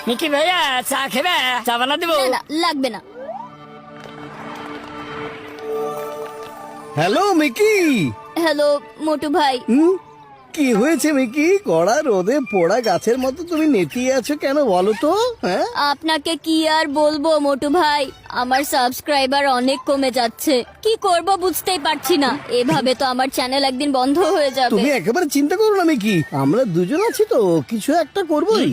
Mickey ভাইয়া চা খেবে? চা বানা দেবো? না না লাগবে না। Hello Mickey. হ্যালো মোটু ভাই। কি হয়েছে মিকি? কড়া রোদে পোড়া গাছের মতো তুমি নেতিয়ে আছো কেন বলো তো? হ্যাঁ, আপনাকে কি আর বলবো মোটু ভাই, আমার সাবস্ক্রাইবার অনেক কমে যাচ্ছে। কি করব বুঝতেই পারছি না। এভাবে তো আমার চ্যানেল একদিন বন্ধ হয়ে যাবে। তুমি একেবারে চিন্তা করো না মিকি, আমরা দুজন আছি তো, কিছু একটা করবোই।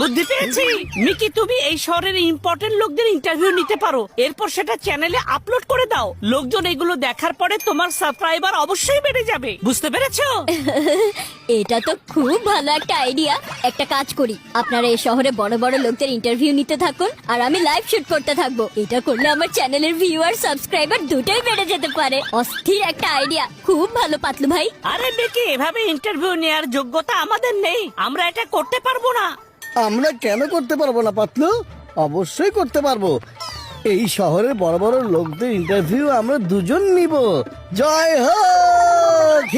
বুদ্ধি পেয়েছি। মিকি, তুমি এই শহরের ইম্পর্টেন্ট লোকদের ইন্টারভিউ নিতে পারো, এরপর সেটা চ্যানেলে আপলোড করে দাও। লোকজন এগুলো দেখার পরে তোমার সাবস্ক্রাইবার অবশ্যই বেড়ে যাবে। বুঝতে পেরেছো? এটা তো খুব ভালো একটা আইডিয়া। একটা কাজ করি, আপনারা এই শহরে বড় বড় লোকদের ইন্টারভিউ নিতে থাকুন আর আমি লাইভ শুট করতে থাকবো। এটা করলে আমার চ্যানেলের ভিউয়ার সাবস্ক্রাইবার দুটোই বেড়ে যেতে পারে। অস্থির একটা আইডিয়া, খুব ভালো পাতলু ভাই। আরে মিকি, এভাবে ইন্টারভিউ নেওয়ার যোগ্যতা আমাদের নেই, আমরা এটা করতে পারবো না। আমরা কেন করতে পারবো না পাতলু? অবশ্যই করতে পারবো। এই শহরের বড় বড় লোকদের ইন্টারভিউ আমরা দুজন নিব। জয় হোক!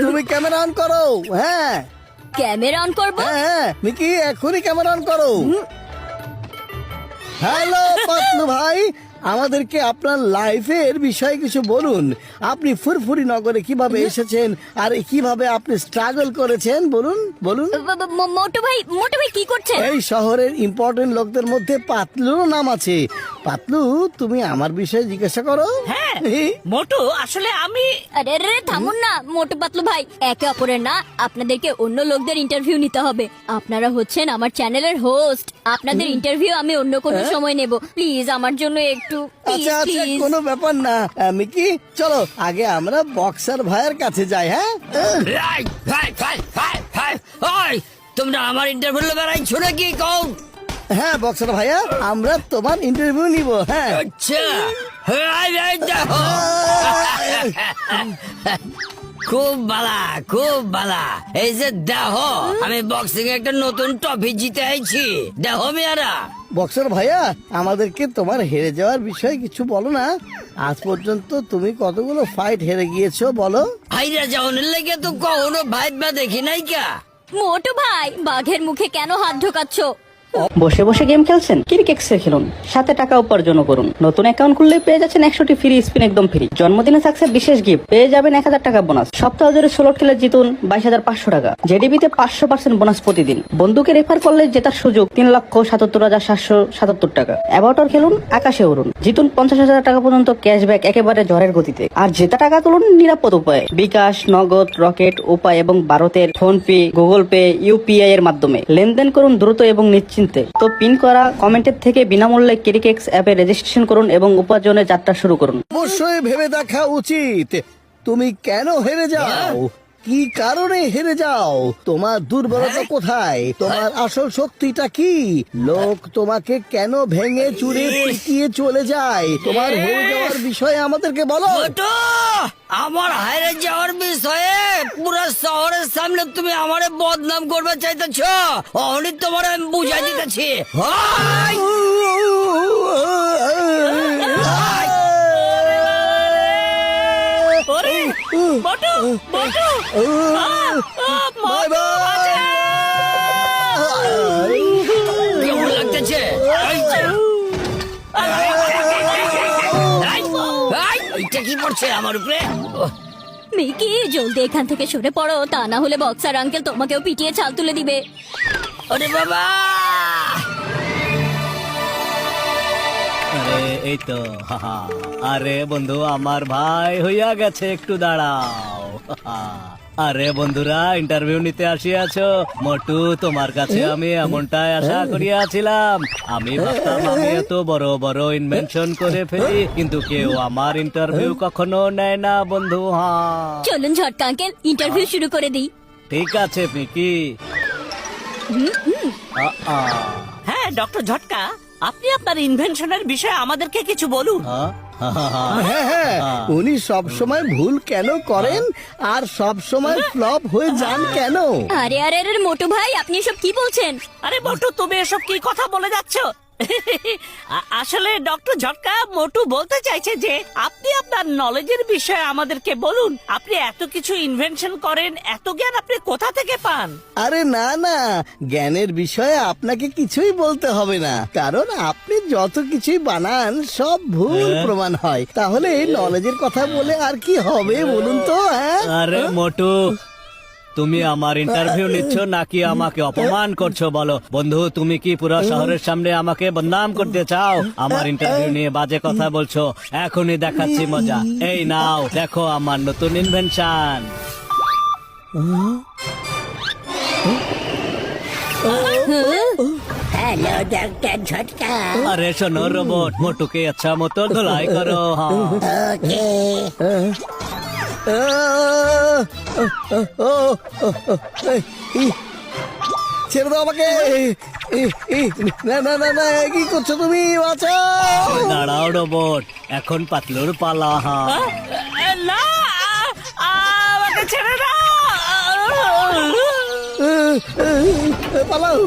তুমি ক্যামেরা অন করো। হ্যাঁ ক্যামেরা অন করবো? হ্যাঁ মিকি, এখনই ক্যামেরা অন করো। হ্যালো পাতলু ভাই, আমাদেরকে আপনার লাইফের বিষয়ে কিছু বলুন। আপনি ফুরফুরি নগরে কিভাবে এসেছেন আর কিভাবে আপনি স্ট্রাগল করেছেন, বলুন বলুন। মোটু ভাই কি করছেন? এই শহরের ইম্পর্টেন্ট লোকদের মধ্যে পাতলুর নাম আছে। পাতলু, তুমি আমার বিষয়ে জিজ্ঞাসা করো। হ্যাঁ মোটু, আসলে আমি আরে আরে থামুন না মোটু পাতলু ভাই, একে অপরের না, আপনাদেরকে অন্য লোকদের ইন্টারভিউ নিতে হবে। আপনারা হচ্ছেন আমার চ্যানেলের হোস্ট, আপনাদের ইন্টারভিউ আমি অন্য কোনো সময় নেব। প্লিজ আমার জন্য একটু, আচ্ছা আচ্ছা, কোনো ব্যাপার না। মিকি, চলো আগে আমরা বক্সার ভাইয়ের কাছে যাই। হ্যাঁ তোমরা আমার ইন্টারভিউ বেড়াইছো নাকি? কম হ্যাঁ বক্সার ভাইয়া, আমরা তোমার ইন্টারভিউ নিব। হ্যাঁ আচ্ছা, খুব বালা খুব বালা। এই যে দেহ, আমি বক্সিং একটা নতুন ট্রফি জিতে আইছি। দেহ মেয়ারা। বক্সার ভাইয়া, আমাদেরকে তোমার হেরে যাওয়ার বিষয়ে কিছু বলো না। আজ পর্যন্ত তুমি কতগুলো ফাইট হেরে গিয়েছো বলো। হাইরা যাওয়ার লেগে তো কখনো ভাইট বা দেখি নাই কা। মোটু ভাই, বাঘের মুখে কেন হাত ঢোকাচ্ছ? বসে বসে গেম খেলছেন? ক্রিকেক্সে খেলুন, সাথে টাকা উপার্জন করুন। নতুন অ্যাকাউন্ট খুললে পেয়ে যাচ্ছেন 100টি ফ্রি স্পিন একদম ফ্রি। জন্মদিনে থাকছে বিশেষ গিফট, পেয়ে যাবেন 1000 টাকা বোনাস। সপ্তাহ জুড়ে 16 খেলে জিতুন 22,500 টাকা। জেডিবিতে 500% বোনাস প্রতিদিন। বন্ধুকে রেফার করলে জেতার সুযোগ 3,77,777 টাকা। অ্যাবাউটার খেলুন, আকাশে উড়ুন, জিতুন 50,000 টাকা পর্যন্ত ক্যাশব্যাক একেবারে ঝড়ের গতিতে। আর জেতা টাকা তুলুন নিরাপদ উপায়ে, বিকাশ, নগদ, রকেট উপায় এবং ভারতের phone pay, Google pay, UPI এর মাধ্যমে লেনদেন করুন দ্রুত এবং নিশ্চিন্তে। তো পিন করা কমেন্টের থেকে বিনামূল্যে ক্রিকেক্স অ্যাপে রেজিস্ট্রেশন করুন এবং উপার্জনের যাত্রা শুরু করুন। অবশ্যই ভেবে দেখা উচিত তুমি কেন হেরে যাও, কি কারণে হেরে যাও, তোমার দুর্বলতা কোথায়, তোমার আসল শক্তিটা কি, লোক তোমাকে কেন ভেঙে চুরে পিটিয়ে চলে যায়। তোমার হেরে যাওয়ার বিষয়ে আমাদেরকে বলো। মোটু, আমার হাইরে যাওয়ার বিষয়ে পুরো শহরের সামনে তুমি আমারে বদনাম করবে চাইতেছ। অহনি তোমার আমি বুঝাই দিতেছি। হাই! ওরে মোটু, মোটু, বাই বাই। কেমন লাগতেছে? এইটা কি পড়ছে আমার উপরে? মিকি, জলদি এখান থেকে সরে পড়ো, তা না হলে বক্সার আঙ্কেল তোমাকেও পিটিয়ে ছাল তুলে দিবে। ওরে বাবা! আরে এই তো, আরে বন্ধু আমার ভাই হইয়া গেছে, একটু দাঁড়াও। আরে বন্ধুরা, ইন্টারভিউ নিতে আসিয়াছো। মোটু, তোমার কাছে আমি এমনটাই আশা করিয়াছিলাম। আমি ভাবতাম আমি এত বড় বড় ইনভেনশন করে ফেলি, কিন্তু কেউ আমার ইন্টারভিউ কখনো নেয় না বন্ধু। হ্যাঁ চলুন ঝটকা আঙ্কেল, ইন্টারভিউ শুরু করে দিই। ঠিক আছে মিকি। হ্যাঁ ডক্টর ঝটকা, আপনি আপনার ইনভেনশনের বিষয়ে আমাদেরকে কিছু বলুন। হ্যাঁ হ্যাঁ, উনি সব সময় ভুল কেন করেন আর সব সময় ফ্লপ হয়ে যান কেন? আরে আরে আরে মোটু ভাই, আপনি এসব কি বলছেন? আরে মোটু, তুমি এসব কি কথা বলে যাচ্ছ? আসলে ডক্টর ঝটকা মোটু বলতে চাইছে যে আপনি আপনার নলেজের বিষয়ে আমাদেরকে বলুন। আপনি এত কিছু ইনভেনশন করেন, এত জ্ঞান আপনি কোথা থেকে পান? আরে না না, জ্ঞানের বিষয়ে আপনাকে কিছুই বলতে হবে না, কারণ আপনি যত কিছুই বানান সব ভুল প্রমাণ হয়। তাহলে এই নলেজের কথা বলে আর কি হবে বলুন তো? হ্যাঁ, আরে মোটু, তুমি আমার ইন্টারভিউ নিচ্ছ নাকি আমাকে অপমান করছো বলো? বন্ধু, তুমি কি পুরো শহরের সামনে আমাকে বদনাম করতে চাও? আমার ইন্টারভিউ নিয়ে বাজে কথা বলছো, এখনই দেখাচ্ছি মজা। এই নাও, দেখো আমার নতুন ইনভেনশন। হ্যালো ডক্টর ঝটকা। আরে শোনো রোবট, মোটুকে আচ্ছা মতো ধুলাই করো। হ্যাঁ, ওকে। ছেড়ে দাও আমাকে। না না না না, কি করছো তুমি? বাঁচাও! দাঁড়াও রোবট, এখন পাতলুর পালা। হ্যাঁ, না, আমাকে ছেড়ে দাও। পালাও,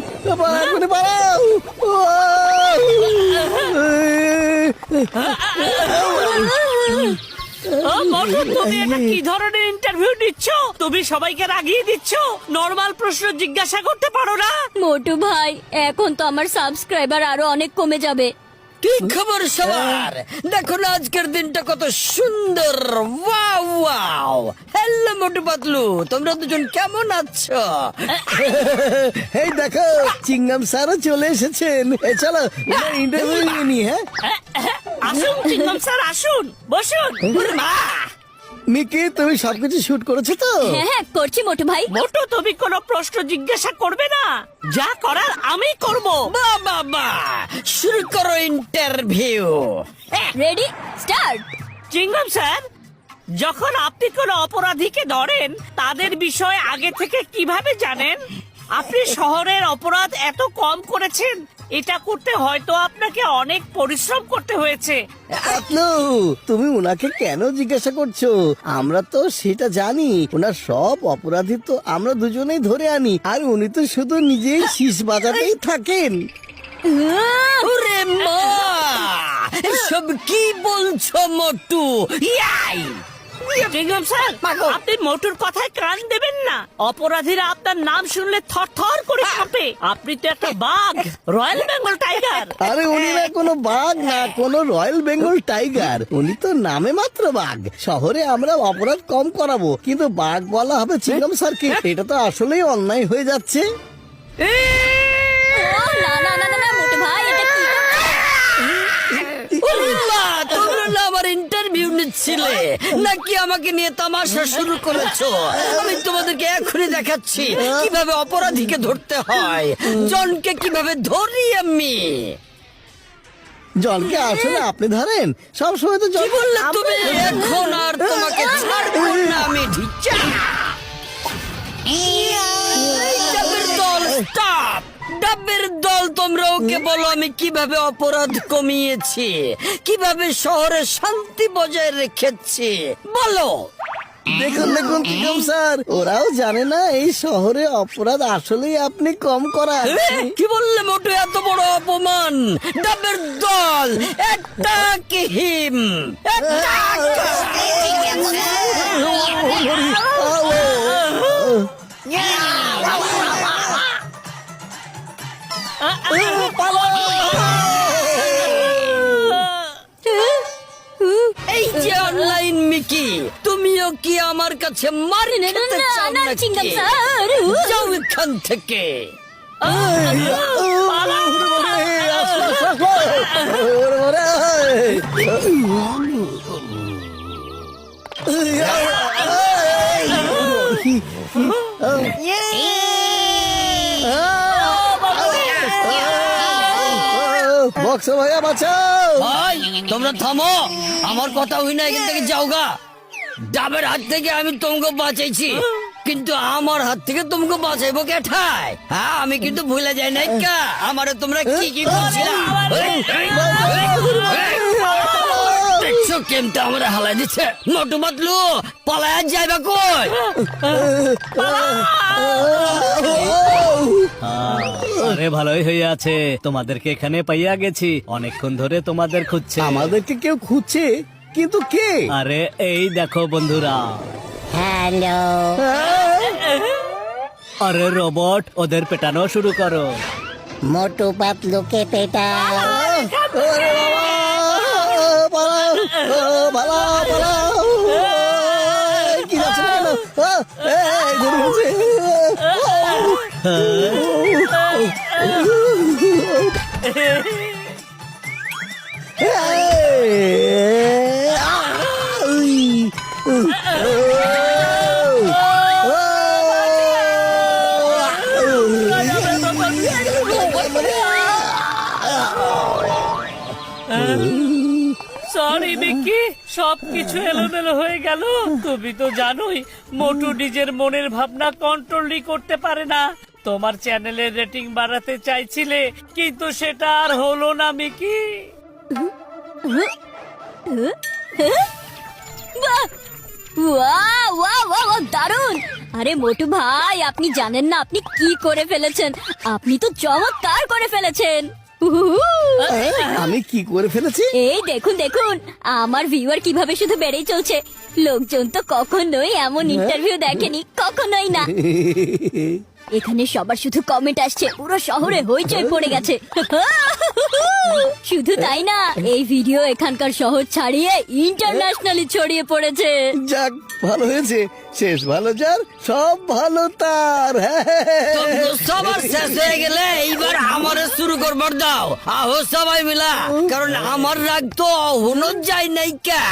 এখনই পালাও! মোটু, তুমি এটা কি ধরনের ইন্টারভিউ নিচ্ছ? তুমি সবাইকে রাগিয়ে দিচ্ছ। নর্মাল প্রশ্ন জিজ্ঞাসা করতে পারো না? মোটু ভাই, এখন তো আমার সাবস্ক্রাইবার আরো অনেক কমে যাবে। কি খবর সবার? দেখো না আজকের দিনটা কত সুন্দর। Wow wow. Hello Motu Patlu, তোমরা দুজন কেমন আছো? এই দেখো, চিংগাম স্যারও চলে এসেছেন। চলো ইন্টারভিউ নিয়ে নি। হ্যাঁ আসুন চিংগাম স্যার, আসুন, বসুন। মা, মিকি, তুমি সবকিছু শুট করেছো তো? হ্যাঁ হ্যাঁ, করছি মোটু ভাই। মোটু, তুমি কোনো প্রশ্ন জিজ্ঞাসা করবে না, যা করার আমি করব। বাবা, শুরু করো ইন্টারভিউ। Ready, start. চিংগাম স্যার, যখন আপনি কোনো অপরাধীকে ধরেন তাদের বিষয়ে আগে থেকে কিভাবে জানেন? আপনি শহরের অপরাধ এত কম করেছেন, এটা করতে হয়তো আপনাকে অনেক পরিশ্রম করতে হয়েছে। পাতলু, তুমি উনাকে কেন জিজ্ঞাসা করছো? আমরা তো সেটা জানি। ওনার সব অপরাধী তো আমরা দুজনেই ধরে আনি, আর উনি তো শুধু নিজেই শীষ বাজাতেই থাকেন। ওরে মা, এসব কি বলছো মোটু? ইয়াই! চিংগাম স্যার, আপনি মোটুর কথায় কান দেবেন না। অপরাধীরা আপনার নাম শুনলে থরথর করে কাঁপে। আপনি তো একটা বাঘ, রয়্যাল বেঙ্গল টাইগার। আরে উনি না কোনো বাঘ না, কোনো রয়্যাল বেঙ্গল টাইগার। উনি তো নামে মাত্র বাঘ। শহরে আমরা অপরাধ কম করাবো, কিন্তু বাঘ বলা হবে চিংগাম স্যারকে। এটা তো আসলেই অন্যায় হয়ে যাচ্ছে। ও, না না না না না, মোটু ভাই, এটা কি? ওরে মা, তোমরা না আমার ইন্টারভিউ নিচ্ছিলে নাকি আমাকে নিয়ে তামাশা শুরু করেছো? আমি তোমাদেরকে এখনই দেখাচ্ছি কিভাবে অপরাধীকে ধরতে হয়, জনকে কিভাবে ধরি আমি। জলকে আসলে আপনি ধরেন? সবসময় তো কি জল বললে তুমি? এখন আর তোমাকে ছাড়বো না আমি। ঢিচ্চা! এই ডাবের দল, স্টপ! ডাবের দল, তোমরা ওকে বলো আমি কিভাবে অপরাধ কমিয়েছি, কিভাবে শহরে শান্তি বজায় রেখেছি, বলো। দেখুন দেখুন চিংগাম স্যার, ওরাও জানে না এই শহরে অপরাধ আসলেই আপনি কম করা। কি বললে মোটু? এত বড় অপমান! ডাবের দল, অ্যাটাক হিম! এই যে অনলাইন মিকি, তুমিও কি আমার কাছে মার খেতে না, চাও না, নাকি? চিংগাম স্যার। যাও এখান থেকে। বক্স ভাইয়া বাঁচাও! ভাই, তোমরা থামো, আমার কথা হই না, এখান থেকে যাওগা। ডাবের হাত থেকে আমি তোমাকে বাঁচাইছি, কিন্তু আমার হাত থেকে তোমাকে বাঁচাইবো কেঠায়? হ্যাঁ, আমি কিন্তু ভুলে যাই নাই কা আমারে তোমরা কি কি করছিলা। দেখছো কেমটা আমরা হালাই দিচ্ছে। মোটু পাতলু, পালায় যাইবা কই? আরে ভালোই হয়ে আছে, তোমাদেরকে এখানে পাইয়া গেছি, অনেকক্ষণ ধরে তোমাদের খুঁজছে। আমাদেরকে কেউ খুঁজছে, কিন্তু কে? আরে এই দেখো বন্ধুরা। হ্যালো। আরে রোবট, ওদের পেটানো শুরু করো। মোটু পাতলুকে পেটা। ওরে বাবা, পালাও, পালাও, পালাও। কি যাচ্ছে না কেন? এই, ধরে সরি মিকি, সবকিছু এলোমেলো হয়ে গেল। তুমি তো জানোই মোটু নিজের মনের ভাবনা কন্ট্রোলই করতে পারে না। তোমার চ্যানেলের রেটিং বাড়াতে চাইছিলে, কিন্তু সেটা আর হলো না মিকি। ওয়াও ওয়াও ওয়াও, দারুন! আরে মোটু ভাই, আপনি জানেন না আপনি কি করে ফেলেছেন? আপনি তো চমৎকার করে ফেলেছেন। উহুহু। আমি কি করে ফেলেছি? এই দেখুন দেখুন, আমার ভিউয়ার কিভাবে শুধু বেড়েই চলছে। লোকজন তো কখনোই এমন ইন্টারভিউ দেখেনি, কখনোই না। এখানে সবার শুধু কমেন্ট আসছে, পুরো শহরে হইচই পড়ে গেছে। শুধু তাই না, এই ভিডিও এখানকার শহর ছাড়িয়ে ইন্টারন্যাশনালি ছড়িয়ে পড়েছে। যাক, ভালো হয়েছে। শেষ ভালো যার, সব ভালো তার। সবার শেষ হয়ে গেলে এইবার আমারে শুরু করবার দাও। আহো সবাই মিলা, কারণ আমার রাগ তো অহনো যায় নাই কা।